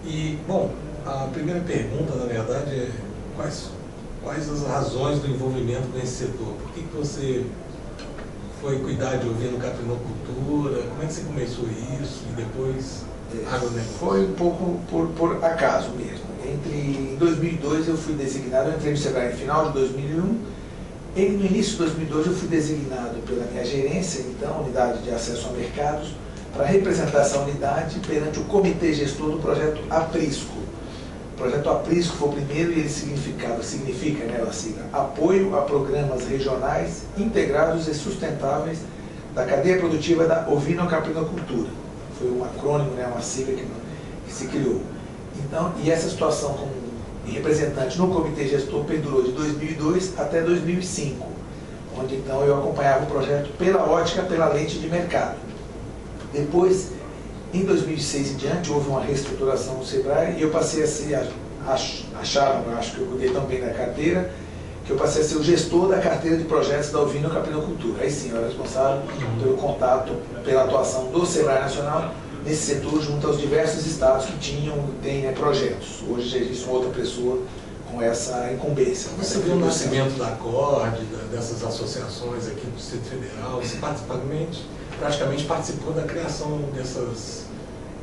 E, bom, a primeira pergunta, na verdade, é quais as razões do envolvimento nesse setor? Por que você foi cuidar de ovino-caprinocultura? Como é que você começou isso e depois agronegócio? Foi um pouco por acaso mesmo. Em 2002 eu fui designado, eu entrei no Sebrae no final de 2001, e no início de 2002 eu fui designado pela minha gerência, então, Unidade de Acesso a Mercados, para representar essa unidade perante o Comitê Gestor do Projeto Aprisco. O Projeto Aprisco foi o primeiro e ele significa, né, a sigla, Apoio a Programas Regionais Integrados e Sustentáveis da Cadeia Produtiva da Ovino-Caprinocultura. Foi um acrônimo, né, uma sigla que se criou. Então, e essa situação como representante no Comitê Gestor perdurou de 2002 até 2005, onde então eu acompanhava o projeto pela ótica, pela lente de mercado. Depois, em 2006 em diante, houve uma reestruturação no Sebrae e eu passei a ser, acho que eu cuidei tão bem da carteira, que eu passei a ser o gestor da carteira de projetos da ovino-caprinocultura. Aí sim, eu era responsável pelo contato, pela atuação do Sebrae Nacional nesse setor junto aos diversos estados que têm projetos. Hoje já existe uma outra pessoa com essa incumbência. Você viu o nascimento da CORD, dessas associações aqui do Distrito Federal, você praticamente participou da criação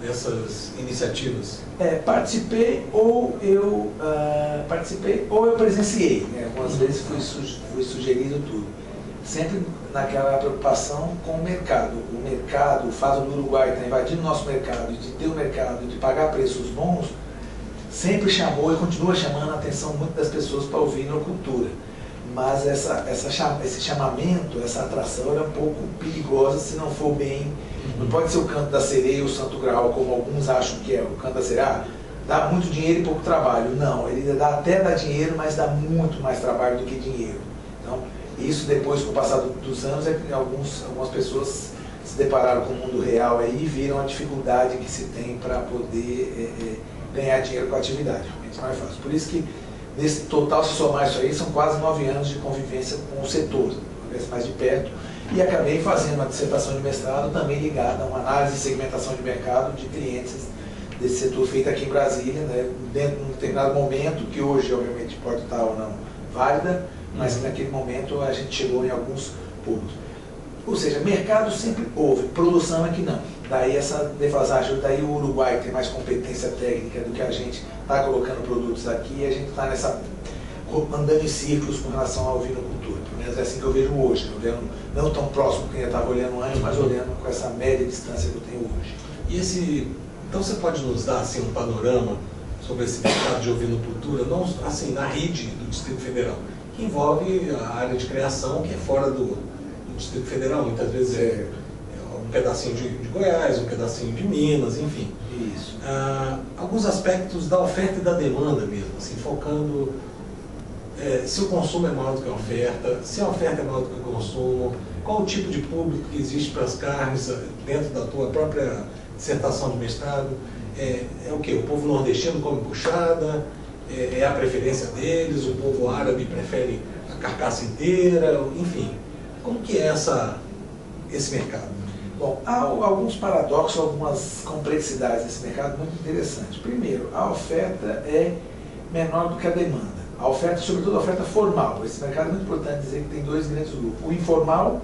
dessas iniciativas? Participei ou eu presenciei, né? Algumas vezes fui sugerido tudo. Sempre naquela preocupação com o mercado. O fato do Uruguai estar invadindo o nosso mercado, de ter um mercado, de pagar preços bons, sempre chamou e continua chamando a atenção muito das pessoas para a ovinocultura. Mas esse chamamento, essa atração era um pouco perigosa se não for bem. Não pode ser o canto da sereia ou o santo graal, como alguns acham que é. O canto da sereia dá muito dinheiro e pouco trabalho. Não, ele até dá dinheiro, mas dá muito mais trabalho do que dinheiro. Então, isso depois, com o passar dos anos, é que algumas pessoas se depararam com o mundo real aí e viram a dificuldade que se tem para poder ganhar dinheiro com a atividade. Realmente não é fácil. Por isso que, nesse total, se somar isso aí, são quase 9 anos de convivência com o setor, mais de perto, e acabei fazendo uma dissertação de mestrado também ligada a uma análise e segmentação de mercado de clientes desse setor feito aqui em Brasília, né, dentro de um determinado momento, que hoje, obviamente, pode estar ou não válida, mas que naquele momento a gente chegou em alguns pontos. Ou seja, mercado sempre houve, produção é que não. Daí essa defasagem, daí o Uruguai tem mais competência técnica do que a gente está colocando produtos aqui e a gente está andando em círculos com relação à ovinocultura. Pelo menos é assim que eu vejo hoje, olhando não tão próximo que eu estava olhando antes, mas olhando com essa média distância que eu tenho hoje. Então você pode nos dar assim, um panorama sobre esse mercado de ovinocultura, não assim, na rede do Distrito Federal, que envolve a área de criação que é fora do Distrito Federal, muitas vezes é um pedacinho de Goiás, um pedacinho de Minas, enfim. Isso. Alguns aspectos da oferta e da demanda mesmo, assim, focando se o consumo é maior do que a oferta, se a oferta é maior do que o consumo, qual o tipo de público que existe para as carnes dentro da tua própria dissertação de mestrado. É o que? O povo nordestino come buchada, é a preferência deles, o povo árabe prefere a carcaça inteira, enfim. Como que é esse mercado? Bom, há alguns paradoxos, algumas complexidades nesse mercado muito interessantes. Primeiro, a oferta é menor do que a demanda. A oferta, sobretudo a oferta formal. Esse mercado é muito importante dizer que tem 2 grandes grupos. O informal,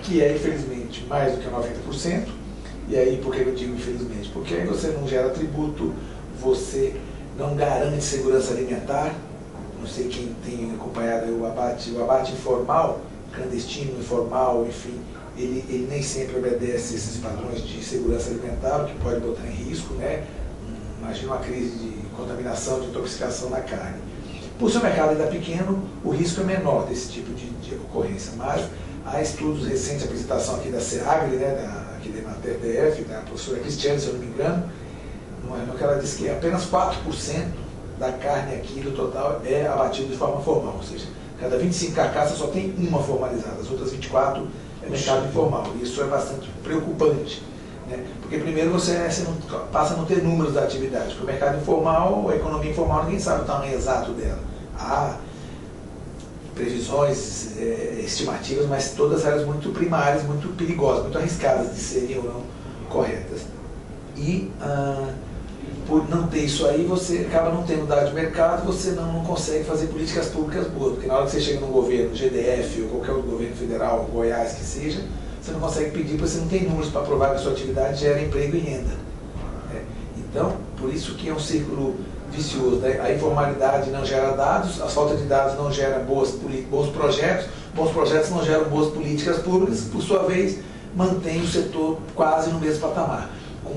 que é, infelizmente, mais do que 90%. E aí, por que eu digo infelizmente? Porque aí você não gera tributo, você não garante segurança alimentar. Não sei quem tem acompanhado o abate informal, clandestino, informal, enfim, ele nem sempre obedece esses padrões de segurança alimentar, o que pode botar em risco, né? Imagina uma crise de contaminação, de intoxicação na carne. Por ser um mercado ainda pequeno, o risco é menor desse tipo de ocorrência, mas há estudos recentes, a apresentação aqui da SEAGRE, né, aqui da TDF, da professora Cristiane, se eu não me engano, no que ela disse que apenas 4% da carne aqui do total é abatida de forma formal, ou seja, cada 25 carcaças só tem uma formalizada, as outras 24 é mercado informal. E isso é bastante preocupante, né? Porque primeiro você não passa a não ter números da atividade, porque o mercado informal, a economia informal, ninguém sabe o tamanho exato dela. Há previsões, estimativas, mas todas elas muito primárias, muito perigosas, muito arriscadas de serem ou não corretas. E por não ter isso aí, você acaba não tendo dado de mercado, você não consegue fazer políticas públicas boas, porque na hora que você chega no governo, GDF ou qualquer outro governo federal, Goiás que seja, você não consegue pedir porque você não tem números para provar que a sua atividade gera emprego e renda. Então, por isso que é um círculo vicioso, né? A informalidade não gera dados, a falta de dados não gera bons projetos não geram boas políticas públicas, por sua vez, mantém o setor quase no mesmo patamar, com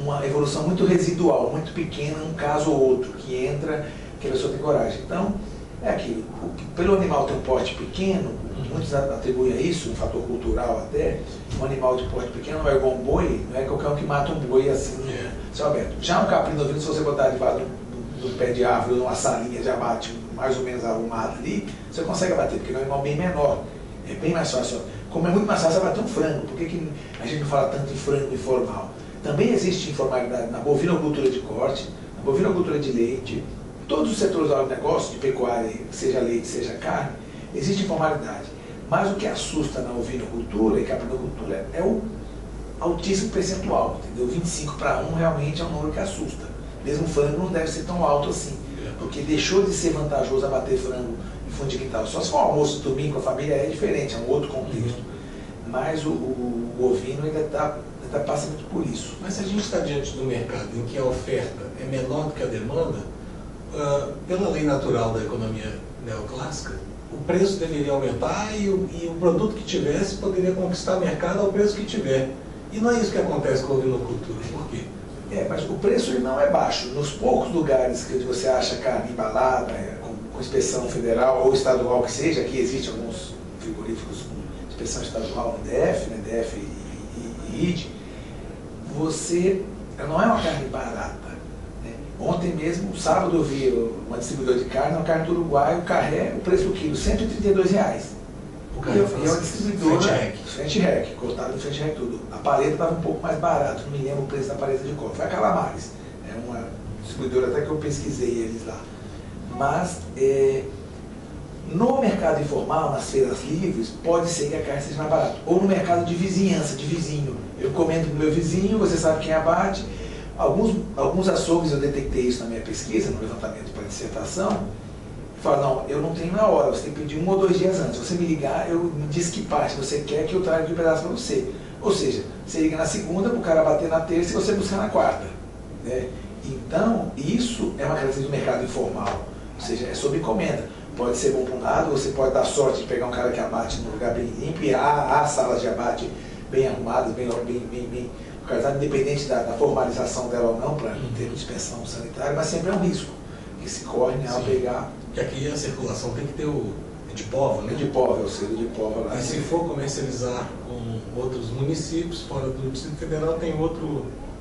uma evolução muito residual, muito pequena, um caso ou outro, que entra, que a pessoa tem coragem. Então, é aquilo, pelo animal ter um porte pequeno, muitos atribuem a isso, um fator cultural até, um animal de porte pequeno não é igual um boi, não é qualquer um que mata um boi assim, céu aberto. Já um caprino ovino, se você botar debaixo do pé de árvore, numa salinha de abate mais ou menos arrumada ali, você consegue abater, porque é um animal bem menor, é bem mais fácil. Como é muito mais fácil abater um frango, por que a gente não fala tanto em frango informal? Também existe informalidade na bovinocultura de corte, na bovinocultura de leite, todos os setores do agronegócio, de pecuária, seja leite, seja carne, existe informalidade. Mas o que assusta na ovinocultura e caprinocultura é o altíssimo percentual, entendeu? 25 para 1 realmente é um número que assusta. Mesmo o frango não deve ser tão alto assim, porque deixou de ser vantajoso abater frango em fundo de quintal. Só se for um almoço de domingo com a família é diferente, é um outro contexto. Mas o ovino ainda passa muito por isso. Mas se a gente está diante do mercado em que a oferta é menor do que a demanda, pela lei natural da economia neoclássica, o preço deveria aumentar e o produto que tivesse poderia conquistar o mercado ao preço que tiver. E não é isso que acontece com a ovinocultura. Por quê? Mas o preço ele não é baixo. Nos poucos lugares que você acha carne embalada, com inspeção federal ou estadual que seja, aqui existem alguns frigoríficos com inspeção estadual no DF, né, DF e ID, não é uma carne barata. Né? Ontem mesmo, sábado, eu vi uma distribuidora de carne, uma carne do Uruguai, o carré, o preço do quilo, R$132. E é uma distribuidora frente rec, cortada no frente rec tudo. A paleta estava um pouco mais barata, não me lembro o preço da paleta de cobre. Foi a Calamares, é uma distribuidora até que eu pesquisei eles lá. Mas no mercado informal, nas feiras livres, pode ser que a carne seja mais barata. Ou no mercado de vizinhança, de vizinho. Eu comendo com o meu vizinho, você sabe quem abate. Alguns açougues, eu detectei isso na minha pesquisa, no levantamento para dissertação. Fala, não, eu não tenho na hora, você tem que pedir 1 ou 2 dias antes. Se você me ligar, me diz que parte você quer que eu traga aqui um pedaço para você. Ou seja, você liga na segunda, para o cara bater na terça e você buscar na quarta. Né? Então, isso é uma característica do mercado informal. Ou seja, é sob encomenda. Pode ser bom para um lado, você pode dar sorte de pegar um cara que abate num lugar bem limpo, e há salas de abate bem arrumadas, bem localizadas, independente da formalização dela ou não, para não ter inspeção sanitária, mas sempre é um risco que se corre ao pegar. Que aqui a circulação tem que ter o Edipova, né? Edipova, é o selo de Edipova lá. Mas se for comercializar com outros municípios, fora do Distrito Federal, tem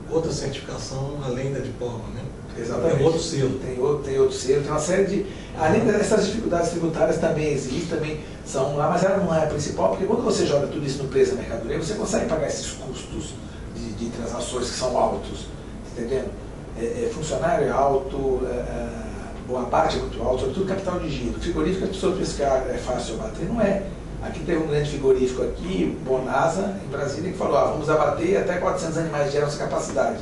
outra certificação além da Edipova, né? Exatamente. Tem outro selo. Tem outro selo, tem uma série de... Além dessas dificuldades tributárias também existem, também são lá, mas ela não é a principal, porque quando você joga tudo isso no preço da mercadoria, você consegue pagar esses custos de transações que são altos, entendendo? Funcionário é alto, o abate é muito alto, sobretudo capital de giro. Frigorífico, as pessoas pensam que é fácil abater, não é. Aqui teve um grande frigorífico aqui, Bonasa, em Brasília, que falou, vamos abater até 400 animais de nossa capacidade.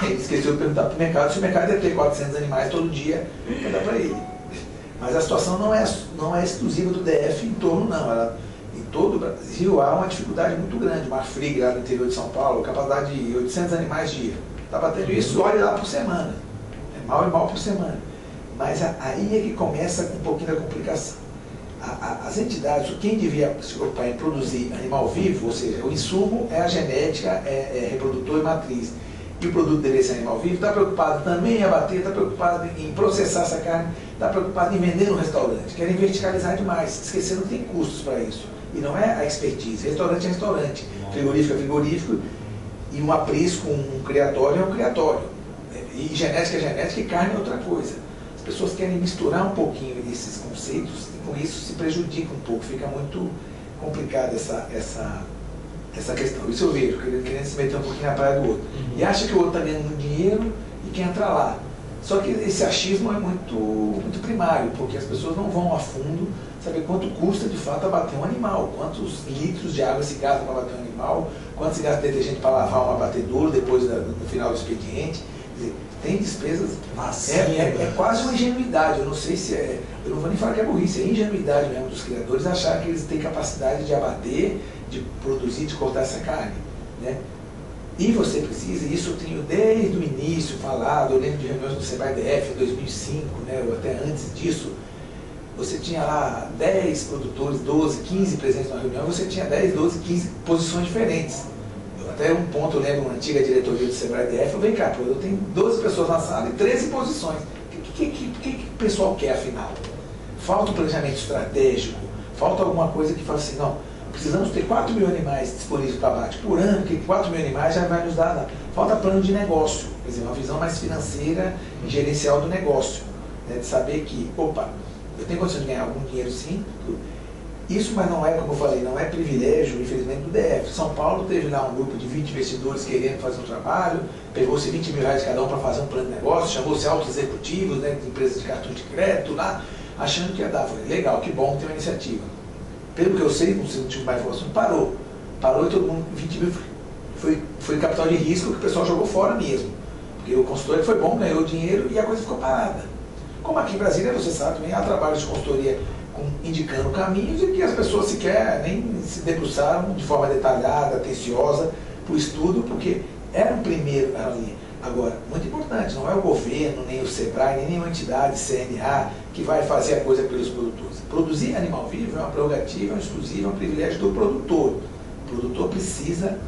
Ele esqueceu de perguntar para o mercado se o mercado ia ter 400 animais todo dia para dar para ele. Mas a situação não é exclusiva do DF em torno, não. Em todo o Brasil há uma dificuldade muito grande. Marfrig, lá no interior de São Paulo, capacidade de 800 animais dia. Está batendo isso, olha lá por semana. Mal e mal por semana. Mas aí é que começa um pouquinho da complicação. As entidades, quem devia se preocupar em produzir animal vivo, ou seja, o insumo é a genética, é reprodutor e matriz, e o produto deveria ser animal vivo, está preocupado também em abater, está preocupado em processar essa carne, está preocupado em vender no restaurante, querem verticalizar demais, esquecendo que tem custos para isso. E não é a expertise, restaurante é restaurante, frigorífico é frigorífico, e um aprisco, um criatório é um criatório. E genética é genética e carne é outra coisa. As pessoas querem misturar um pouquinho esses conceitos e com isso se prejudica um pouco, fica muito complicada essa questão. Isso eu vejo, querendo se meter um pouquinho na praia do outro. E acha que o outro está ganhando dinheiro e quer entrar lá. Só que esse achismo é muito primário, porque as pessoas não vão a fundo saber quanto custa de fato abater um animal, quantos litros de água se gasta para abater um animal, quanto se gasta de detergente para lavar um abatedouro depois no final do expediente. Quer dizer, tem despesas. É quase uma ingenuidade. Eu não sei se é. Eu não vou nem falar que é burrice, é ingenuidade mesmo dos criadores achar que eles têm capacidade de abater, de produzir, de cortar essa carne, né? E você precisa, e isso eu tenho desde o início falado, eu lembro de reuniões do SEBRAE-DF em 2005, né, ou até antes disso, você tinha lá 10 produtores, 12, 15 presentes na reunião, você tinha 10, 12, 15 posições diferentes. Até um ponto, eu lembro, uma antiga diretoria do SEBRAE-DF, eu falei, cá, pô, eu tenho 12 pessoas na sala e 13 posições. O que o pessoal quer, afinal? Falta um planejamento estratégico, falta alguma coisa que fala assim, não, precisamos ter 4 mil animais disponíveis para abate por ano, porque 4 mil animais já vai nos dar, não. Falta plano de negócio, quer dizer, uma visão mais financeira e gerencial do negócio, né, de saber que, opa, eu tenho condição de ganhar algum dinheiro sim, isso, mas não é, como eu falei, não é privilégio, infelizmente, do DF. São Paulo teve lá um grupo de 20 investidores querendo fazer um trabalho, pegou-se 20 mil reais cada um para fazer um plano de negócio, chamou-se altos executivos, né, de empresas de cartão de crédito lá, achando que ia dar. Falei, legal, que bom que tem uma iniciativa. Pelo que eu sei, não sei se tive mais informação, parou e todo mundo, 20 mil foi capital de risco que o pessoal jogou fora mesmo. Porque o consultor foi bom, ganhou dinheiro e a coisa ficou parada. Como aqui em Brasília, você sabe, também há trabalhos de consultoria indicando caminhos e que as pessoas sequer nem se debruçaram de forma detalhada, atenciosa para o estudo, porque era um primeiro ali. Agora, muito importante, não é o governo, nem o SEBRAE, nem nenhuma entidade, CNA, que vai fazer a coisa pelos produtores. Produzir animal vivo é uma prerrogativa, é uma exclusiva, é um privilégio do produtor. O produtor precisa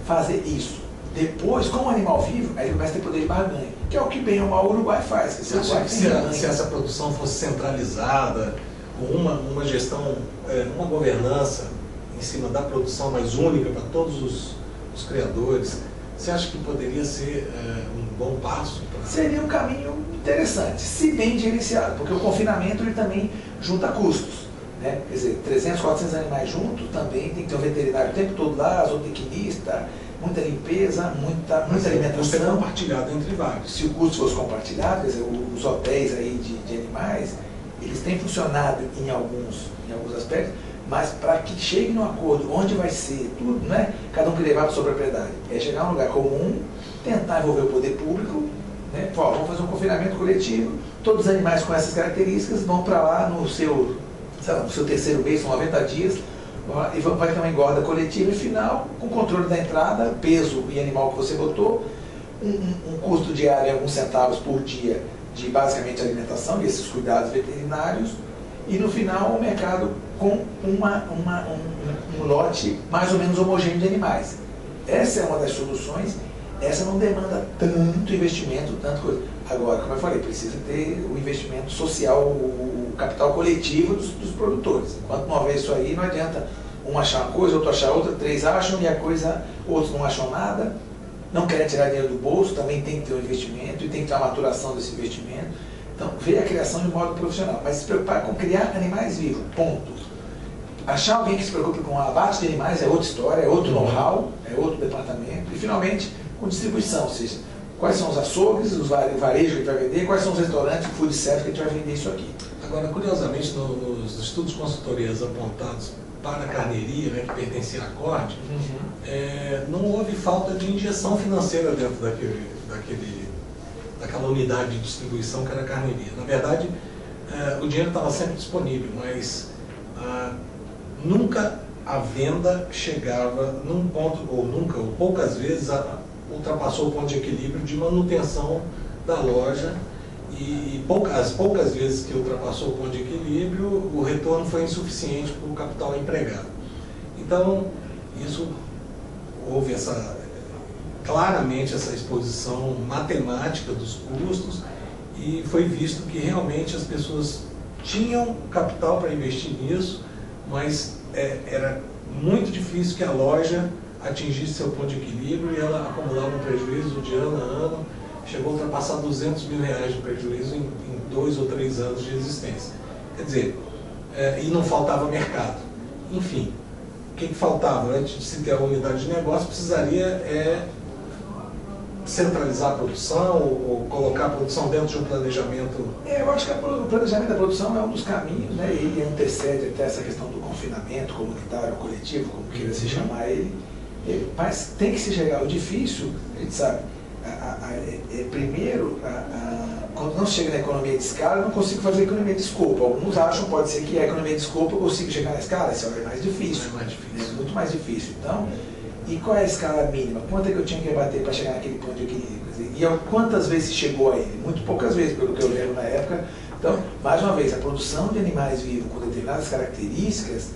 fazer isso. Depois, com o animal vivo, aí ele começa a ter poder de barganha, que é o que bem ou mal o Uruguai faz. Você acha que se essa produção fosse centralizada, com uma gestão, uma governança em cima da produção mais única para todos os criadores, você acha que poderia ser um bom passo? Seria um caminho interessante, se bem gerenciado, porque o confinamento ele também junta custos, né? Quer dizer, 300, 400 animais juntos, também tem que ter um veterinário o tempo todo lá, zootecnista, muita limpeza, muita alimentação. Custo é compartilhado entre vários. Se o custo fosse compartilhado, quer dizer, os hotéis aí de animais, eles têm funcionado em alguns aspectos, mas para que chegue no acordo, onde vai ser, tudo, não é cada um que levar para sua propriedade, é chegar num lugar comum, tentar envolver o poder público, né? Pô, vamos fazer um confinamento coletivo, todos os animais com essas características vão para lá no seu, sei lá, no seu terceiro mês, são 90 dias, e vai ter uma engorda coletiva e final, com controle da entrada, peso e animal que você botou, um custo diário de alguns centavos por dia de basicamente alimentação e esses cuidados veterinários, e no final o mercado com um lote mais ou menos homogêneo de animais. Essa é uma das soluções, essa não demanda tanto investimento, tanto coisa. Agora, como eu falei, precisa ter o investimento social, o capital coletivo dos produtores. Enquanto não houver isso aí, não adianta um achar uma coisa, outro achar outra, 3 acham e a coisa, outros não acham nada, não querem tirar dinheiro do bolso, também tem que ter um investimento e tem que ter uma maturação desse investimento. Então, ver a criação de modo profissional, mas se preocupar com criar animais vivos, ponto. Achar alguém que se preocupe com o abate de animais é outra história, é outro know-how, é outro departamento. E, finalmente, com distribuição, ou seja, quais são os açougues, os varejos que a gente vai vender, quais são os restaurantes, food service que a gente vai vender isso aqui. Agora, curiosamente, nos estudos de consultorias apontados para a carneiria, né, que pertencia à Accord, não houve falta de injeção financeira dentro daquela unidade de distribuição que era a carneiria. Na verdade, o dinheiro estava sempre disponível, mas nunca a venda chegava num ponto, ou nunca, ou poucas vezes, ultrapassou o ponto de equilíbrio de manutenção da loja, e as poucas vezes que ultrapassou o ponto de equilíbrio, o retorno foi insuficiente para o capital empregado. Então, houve claramente essa exposição matemática dos custos, e foi visto que realmente as pessoas tinham capital para investir nisso, mas era muito difícil que a loja atingisse seu ponto de equilíbrio, e ela acumulava um prejuízo de ano a ano, chegou a ultrapassar 200 mil reais de prejuízo em 2 ou 3 anos de existência. Quer dizer, e não faltava mercado. Enfim, o que faltava? Antes de se ter a unidade de negócio, precisaria centralizar a produção ou colocar a produção dentro de um planejamento? Eu acho que o planejamento da produção é um dos caminhos, né? Ele antecede até essa questão do confinamento comunitário, coletivo, como queira se chamar ele. Mas tem que se chegar. O difícil, a gente sabe, primeiro, quando não chega na economia de escala, eu não consigo fazer economia de escopo. Alguns acham, pode ser que a economia de escopo eu consigo chegar na escala, isso é mais difícil. É muito mais difícil. Então, e qual é a escala mínima? Quanto é que eu tinha que bater para chegar naquele ponto de equilíbrio? E quantas vezes chegou a ele? Muito poucas vezes, pelo que eu lembro na época. Então, mais uma vez, a produção de animais vivos com determinadas características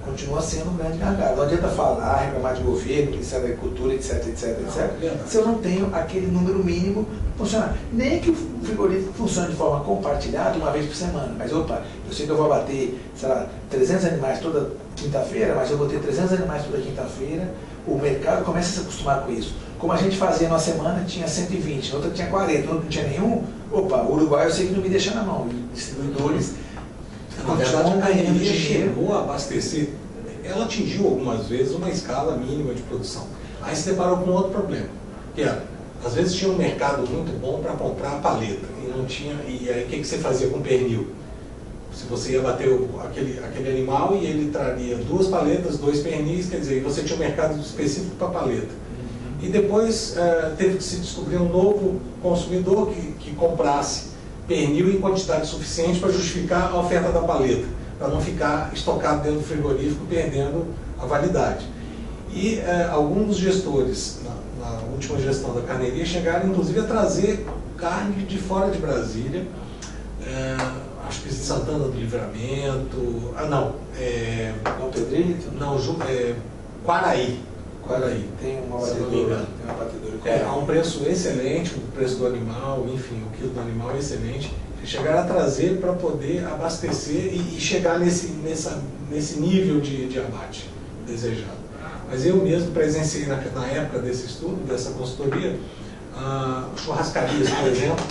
continua sendo um grande gargalo. Não adianta falar, reclamar de governo, Ministério da Agricultura, etc, etc, etc, se eu não tenho aquele número mínimo funcionar. Nem que o frigorífico funcione de forma compartilhada uma vez por semana, mas opa, eu sei que eu vou abater, sei lá, 300 animais toda quinta-feira, mas eu vou ter 300 animais toda quinta-feira, o mercado começa a se acostumar com isso. Como a gente fazia numa semana, tinha 120, na outra tinha 40, na outra não tinha nenhum, opa, o Uruguai eu sei que não me deixa na mão, os distribuidores na verdade, a Carneirinha chegou a abastecer, ela atingiu algumas vezes uma escala mínima de produção. Aí se deparou com outro problema, que era, às vezes tinha um mercado muito bom para comprar a paleta, e não tinha, e aí o que você fazia com o pernil? Se você ia bater aquele animal e ele traria 2 paletas, 2 pernis, quer dizer, você tinha um mercado específico para paleta. E depois teve que se descobrir um novo consumidor que comprasse pernil em quantidade suficiente para justificar a oferta da paleta, para não ficar estocado dentro do frigorífico perdendo a validade. E alguns dos gestores, na última gestão da carneirinha, chegaram inclusive a trazer carne de fora de Brasília, acho que em Santana do Livramento, Dom Pedrito? Não, Quaraí. Tem uma batedora. A um preço excelente, o preço do animal, enfim, o quilo do animal é excelente. Chegaram a trazer para poder abastecer e chegar nesse nível de abate desejado. Mas eu mesmo presenciei na época desse estudo, dessa consultoria, churrascarias, por exemplo,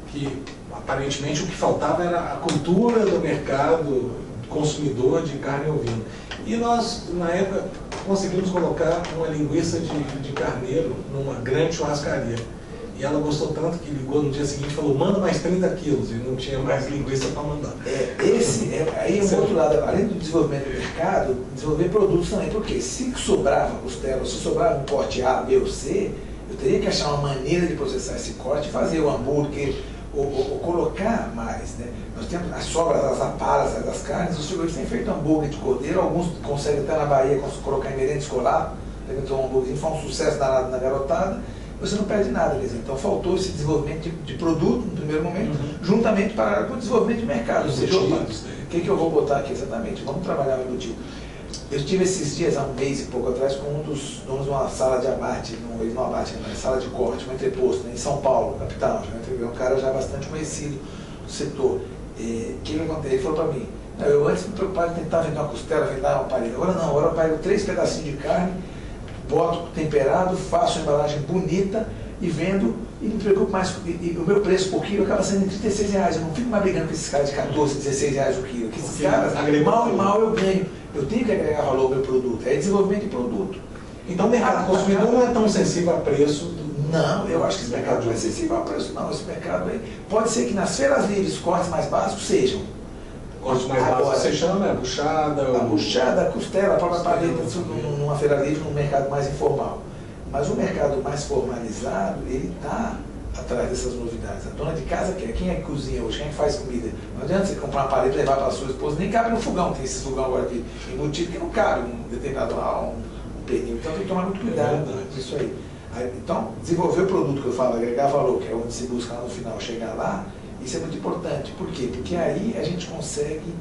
que aparentemente o que faltava era a cultura do mercado consumidor de carne ovina. E nós, na época, conseguimos colocar uma linguiça de carneiro numa grande churrascaria. E ela gostou tanto que ligou no dia seguinte e falou, manda mais 30 quilos, e não tinha mais linguiça para mandar. Aí o outro lado, além do desenvolvimento do mercado, desenvolver produtos também, porque se sobrava costela, se sobrava um corte A, B ou C, eu teria que achar uma maneira de processar esse corte, fazer o hambúrguer, ou colocar mais, né? Nós temos as sobras, as aparas das carnes, os frigoríficos têm feito hambúrguer de cordeiro, alguns conseguem até na Bahia colocar em merenda escolar, então um hambúrguer foi um sucesso na garotada, você não perde nada, Lisa. Então faltou esse desenvolvimento de produto no primeiro momento, juntamente com o desenvolvimento de mercado. Ou seja, o que eu vou botar aqui exatamente? Vamos trabalhar o embutido. Eu estive esses dias, há um mês e pouco atrás, com um dos donos de uma sala de abate, sala de corte, um entreposto, em São Paulo, capital. É um cara já bastante conhecido do setor. O que aconteceu? Ele falou para mim, eu antes me preocupava em tentar vender uma costela, vender uma paleta. Agora não, agora eu pego 3 pedacinhos de carne, boto temperado, faço uma embalagem bonita e vendo, e me preocupo mais, e o meu preço por quilo acaba sendo de R$36. Eu não fico mais brigando com esses caras de 14, R$16 o quilo. Que esses caras, mal e mal eu ganho. Eu tenho que agregar valor ao meu produto. É desenvolvimento de produto. Então o mercado consumidor não é tão sensível a preço? Não, eu acho que esse mercado não é sensível a preço, não. Esse mercado pode ser que nas feiras livres cortes mais básicos sejam. Cortes mais básicos você chama? Buchada? A buchada, a costela, a própria paleta, numa feira livre, num mercado mais informal. Mas o mercado mais formalizado, ele está atrás dessas novidades. A dona de casa quer. Quem é que cozinha hoje? Quem é que faz comida? Não adianta você comprar uma paleta e levar para a sua esposa. Nem cabe no fogão. Tem esse fogão agora aqui embutido que não cabe um determinado um pernil. Então tem que tomar muito cuidado com isso aí. Então, desenvolver o produto que eu falo, agregar valor, que é onde se busca lá no final, chegar lá, isso é muito importante. Por quê? Porque aí a gente consegue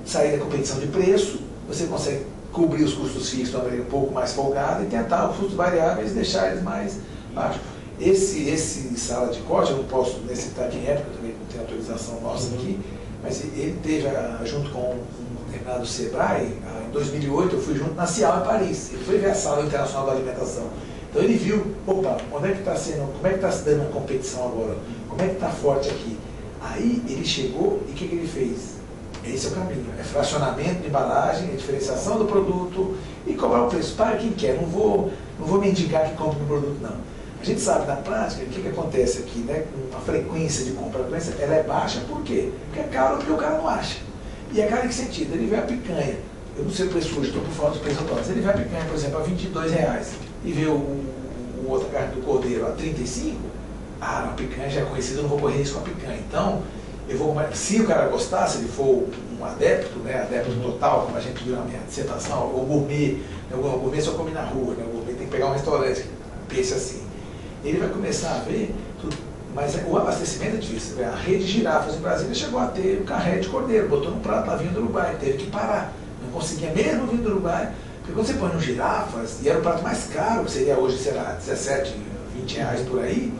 sair da competição de preço, você consegue cobrir os custos fixos de uma maneira um pouco mais folgada e tentar os custos variáveis deixar eles mais baixos. Esse sala de corte, eu não posso citar quem é, porque eu também não tenho autorização nossa aqui, mas ele teve, junto com um determinado Sebrae, em 2008 eu fui junto na Cial em Paris. Ele foi ver a Sala Internacional da Alimentação. Então ele viu, opa, onde é que está sendo, como é que está se dando a competição agora? Como é que está forte aqui? Aí ele chegou e o que ele fez? Esse é o caminho, é fracionamento de embalagem, é diferenciação do produto e que cobrar o preço, paga quem quer, não vou mendigar que compre meu produto, não. A gente sabe, na prática, o que acontece aqui, né? A frequência de compra, ela é baixa, por quê? Porque é caro, porque o cara não acha. E é caro em que sentido? Ele vê a picanha, eu não sei o preço hoje, estou por fora dos preços atuais, ele vê a picanha, por exemplo, a R$22 e vê o outra carne do cordeiro a 35, a picanha já é conhecida, eu não vou correr risco com a picanha. Então, se o cara gostar, se ele for um adepto, né, adepto total, como a gente viu na minha dissertação, ou gourmet, né, o gourmet só come na rua, né, o gourmet tem que pegar um restaurante, pense assim. Ele vai começar a ver tudo. Mas o abastecimento é difícil. A rede de girafas em Brasília chegou a ter um carré de cordeiro, botou no prato lá vindo do Uruguai, teve que parar. Não conseguia mesmo vir do Uruguai, porque quando você põe no girafas, e era o prato mais caro, que seria hoje, sei lá, 17, 20 reais por aí,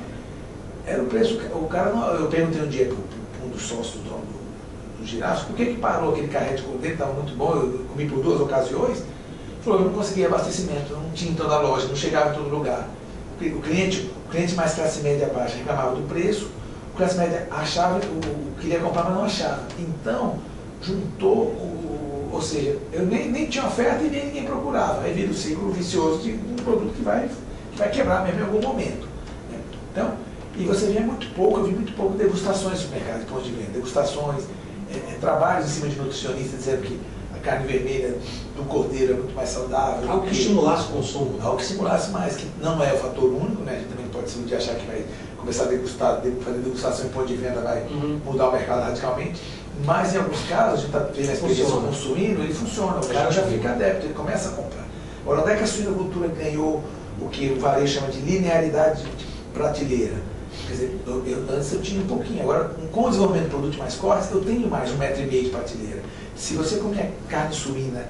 era o preço. O cara não, eu perguntei um dia para um dos sócios do girafas, por que parou aquele carré de cordeiro, estava muito bom, eu comi por 2 ocasiões. Falou, eu não conseguia abastecimento, não tinha em toda a loja, não chegava em todo lugar. O cliente mais classe média baixa reclamava do preço, o classe média achava, queria comprar, mas não achava. Então, juntou, ou seja, eu nem tinha oferta e nem ninguém procurava. Aí vira o ciclo vicioso de um produto que vai quebrar mesmo em algum momento. Né? Então, e você vê muito pouco, eu vi muito pouco degustações no mercado de pontos de venda, degustações, trabalhos em cima de nutricionistas dizendo que a carne vermelha do cordeiro é muito mais saudável. Algo que estimulasse o consumo. Algo que estimulasse mais, que não é o fator único, né? A gente também não pode se iludir achar que vai começar a degustar, fazer degustação em ponto de venda, vai mudar o mercado radicalmente. Mas em alguns casos, a gente está tendo a experiência consumindo, ele funciona, o cara já fica adepto, ele começa a comprar. Agora, onde é que a suinocultura ganhou o que o varejo chama de linearidade de prateleira? Quer dizer, antes eu tinha um pouquinho, agora com o desenvolvimento de produtos mais fortes, eu tenho mais 1,5 metro de prateleira. Se você comer carne suína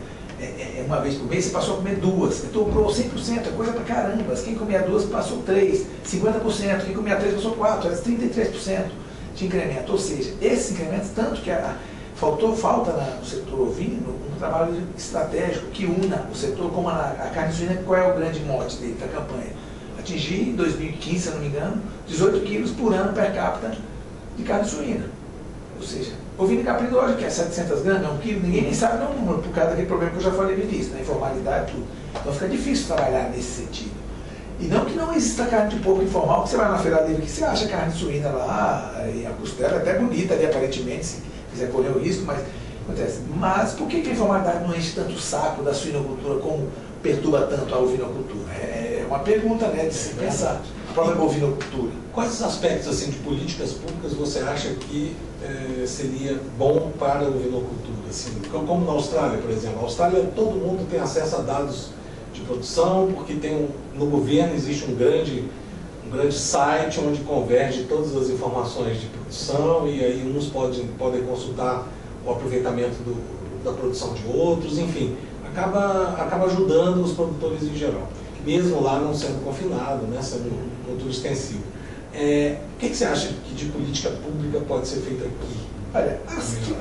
uma vez por mês, você passou a comer 2. Você dobrou 100%, é coisa pra caramba. Quem comia 2 passou 3, 50%. Quem comia 3 passou 4, 33% de incremento. Ou seja, esses incrementos, tanto que falta no setor ovino um trabalho estratégico que una o setor como a carne suína. Qual é o grande mote dele, da campanha? Atingir, em 2015, se não me engano, 18 quilos por ano per capita de carne suína. Ou seja, ovino caprino hoje, que é 700 gramas, é 1 quilo, ninguém nem sabe o número, por causa daquele problema que eu já falei no início, na informalidade e tudo. Então fica difícil trabalhar nesse sentido. E não que não exista carne de porco informal, que você vai na feira livre que você acha carne suína lá, e a costela é até bonita ali, aparentemente, se quiser correr o risco, mas acontece. Mas por que a informalidade não enche tanto o saco da suinocultura como perturba tanto a ovinocultura? É uma pergunta, né, de se pensar. A própria bovinocultura. Quais os aspectos assim, de políticas públicas você acha que seria bom para a ovinocultura? Assim, como na Austrália, por exemplo. Na Austrália, todo mundo tem acesso a dados de produção, porque no governo existe um grande site onde converge todas as informações de produção, e aí uns podem consultar o aproveitamento da produção de outros, enfim, acaba ajudando os produtores em geral, mesmo lá não sendo confinado, né, sendo muito extensivo. O que você acha que de política pública pode ser feita aqui? Olha,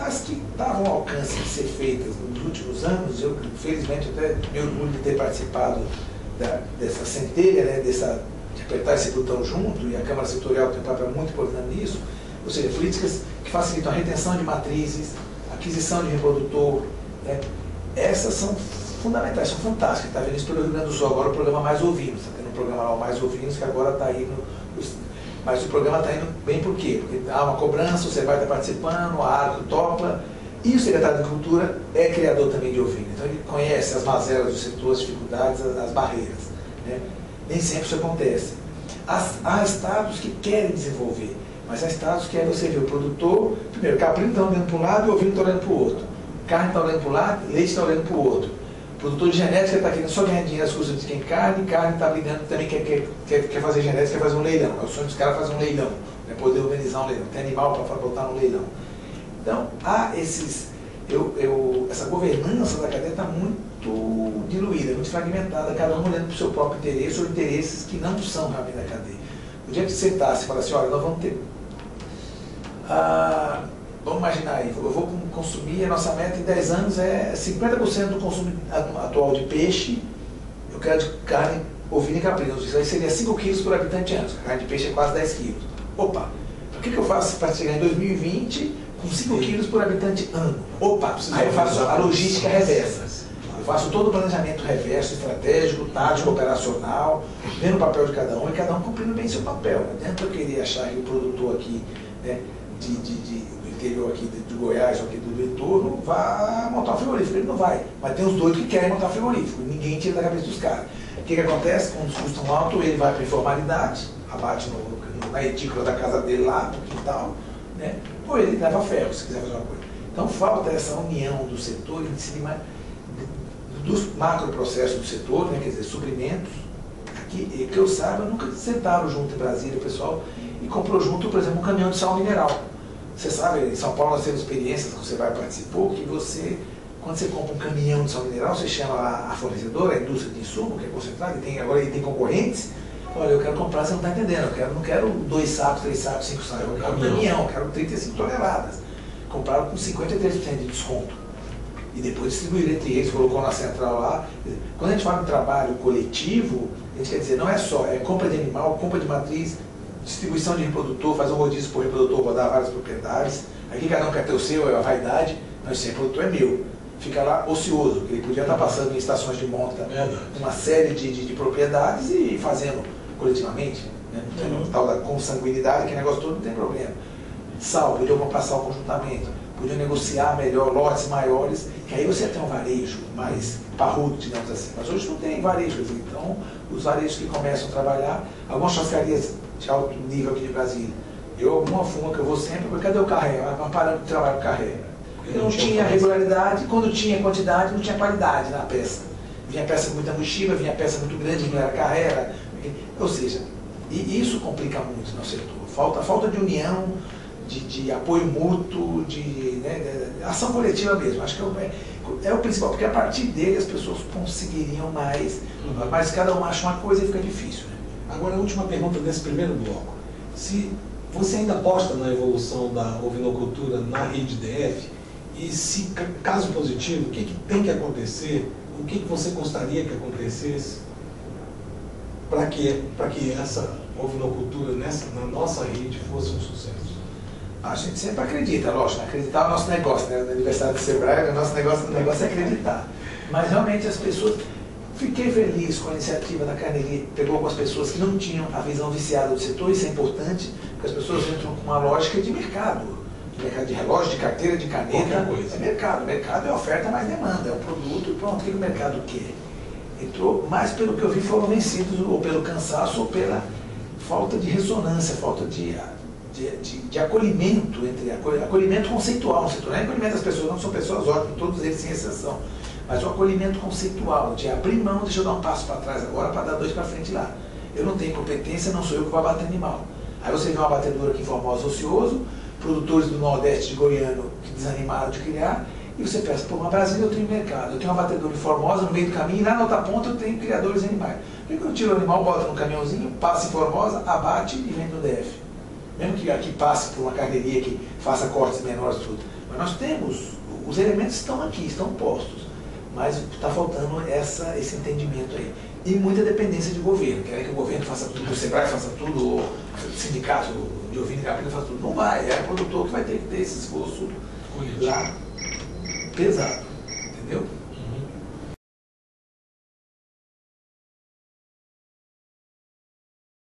as que estavam ao alcance de ser feitas nos últimos anos, eu felizmente até me orgulho de ter participado dessa centelha, né, de apertar esse botão junto, e a Câmara Setorial tem um papel muito importante nisso, ou seja, políticas que facilitam a retenção de matrizes, aquisição de reprodutor, né, essas são fundamentais, são fantásticas. Está vendo isso pelo Rio Grande do Sul agora, o programa Mais Ovinos, está tendo um programa lá, o Mais Ovinos, que agora está indo. Mas o programa está indo bem por quê? Porque há uma cobrança, você vai estar participando, a área topa, e o secretário de Agricultura é criador também de ovino. Então ele conhece as mazelas do setor, as dificuldades, as barreiras. Né? Nem sempre isso acontece. Há estados que querem desenvolver, mas há estados que você vê o produtor, primeiro, caprino está olhando para um lado e o ovino está olhando para o outro. Carne está olhando para um lado, leite está olhando para o outro. O produtor de genética está querendo só ganhar dinheiro às custas de quem carne está brigando também, quer fazer genética, quer fazer um leilão. É o sonho dos caras fazer um leilão, né? Poder organizar um leilão, tem animal para botar no leilão. Então, há essa governança da cadeia está muito diluída, muito fragmentada, cada um olhando para o seu próprio interesse ou interesses que não são realmente da cadeia. O dia que você sentasse e falasse, olha, nós vamos ter... vamos imaginar aí, eu vou consumir, a nossa meta em 10 anos é 50% do consumo atual de peixe, eu quero de carne ovina e caprina, isso aí seria 5 quilos por habitante ano, a carne de peixe é quase 10 quilos. Opa, o que eu faço para chegar em 2020 com 5 quilos por habitante ano? Opa, aí eu faço a logística reversa. Eu faço todo o planejamento reverso, estratégico, tático, operacional, vendo o papel de cada um e cada um cumprindo bem seu papel. Não adianta eu querer achar que o produtor aqui, né, do interior aqui de Goiás ou aqui do entorno vá montar um frigorífico. Ele não vai. Mas tem os doidos que querem montar frigorífico. Ninguém tira da cabeça dos caras. O que acontece? Com os custos tão altos, ele vai para a informalidade, abate na edícula da casa dele lá, no quintal, né? Ou ele leva ferro, se quiser fazer uma coisa. Então falta essa união do setor em cima dos macroprocessos do setor, né? Quer dizer, suprimentos, que eu saiba, nunca sentaram junto em Brasília, o pessoal, e comprou junto, por exemplo, um caminhão de sal mineral. Você sabe, em São Paulo nós temos experiências que você vai participar, que você, quando você compra um caminhão de sal mineral, você chama a fornecedora, a indústria de insumo, que é concentrada, agora ele tem concorrentes. Olha, eu quero comprar, você não está entendendo, não quero 2 sacos, 3 sacos, 5 sacos, eu quero um caminhão, eu quero 35 toneladas. Compraram com 53% de desconto. E depois distribuíram entre eles, colocou na central lá. Quando a gente fala de trabalho coletivo, a gente quer dizer, não é só, é compra de animal, compra de matriz, distribuição de reprodutor, fazer um rodízio por reprodutor, rodar várias propriedades. Aqui cada um quer ter o seu, é a vaidade, mas esse reprodutor é meu. Fica lá ocioso, porque ele podia estar passando em estações de monta uma série de propriedades e fazendo coletivamente, né? Não tem tal da consanguinidade, que negócio todo não tem problema. Sal, podiam comprar sal conjuntamente, podiam negociar melhor lotes maiores, que aí você tem um varejo mais parrudo, digamos assim. Mas hoje não tem varejo, então os varejos que começam a trabalhar, algumas churrascarias de alto nível aqui de Brasília. Uma fuma que eu vou sempre, porque cadê o carré? Parando de trabalhar com carré. Porque não tinha regularidade, quando tinha quantidade, não tinha qualidade na peça. Vinha peça com muita mochila, vinha peça muito grande, não era carré. Ou seja, e isso complica muito no setor. Falta de união, de apoio mútuo, de ação coletiva mesmo. Acho que é o principal, porque a partir dele as pessoas conseguiriam mais, mas cada um acha uma coisa e fica difícil. Né? Agora, a última pergunta desse primeiro bloco. Se você ainda aposta na evolução da ovinocultura na rede DF, e se, caso positivo, o que tem que acontecer, o que você gostaria que acontecesse para que essa ovinocultura na nossa rede fosse um sucesso? A gente sempre acredita, lógico, acreditar no nosso negócio, né? No aniversário do Sebrae, o nosso negócio é acreditar. Mas realmente as pessoas... Fiquei feliz com a iniciativa da Carnegie, pegou algumas pessoas que não tinham a visão viciada do setor, isso é importante, porque as pessoas entram com uma lógica de mercado de relógio, de carteira, de caneta, é mercado é oferta mais demanda, é um produto e pronto, o que o mercado quer? Entrou, mais pelo que eu vi foram vencidos, ou pelo cansaço, ou pela falta de ressonância, falta de acolhimento, acolhimento conceitual no setor, não é acolhimento das pessoas, não são pessoas ótimas, todos eles sem exceção, mas um acolhimento conceitual, de abrir mão, deixa eu dar um passo para trás agora para dar 2 para frente lá. Eu não tenho competência, não sou eu que vou abater animal. Aí você vê uma abatedora aqui em Formosa ocioso, produtores do Nordeste de Goiano que desanimaram de criar, e você pensa, pô, mas Brasília eu tenho mercado, eu tenho uma abatedora em Formosa, no meio do caminho, e lá na outra ponta eu tenho criadores de animais. Por que eu tiro o animal, bota no caminhãozinho, passa em Formosa, abate e vende no DF? Mesmo que aqui passe por uma carneiria que faça cortes menores e tudo. Mas nós temos, os elementos estão aqui, estão postos. Mas está faltando esse entendimento aí. E muita dependência de governo. Querem que o governo faça tudo, o Sebrae faça tudo, ou o sindicato de ovino e caprino faça tudo. Não vai, é o produtor que vai ter que ter esse esforço lá pesado. Entendeu?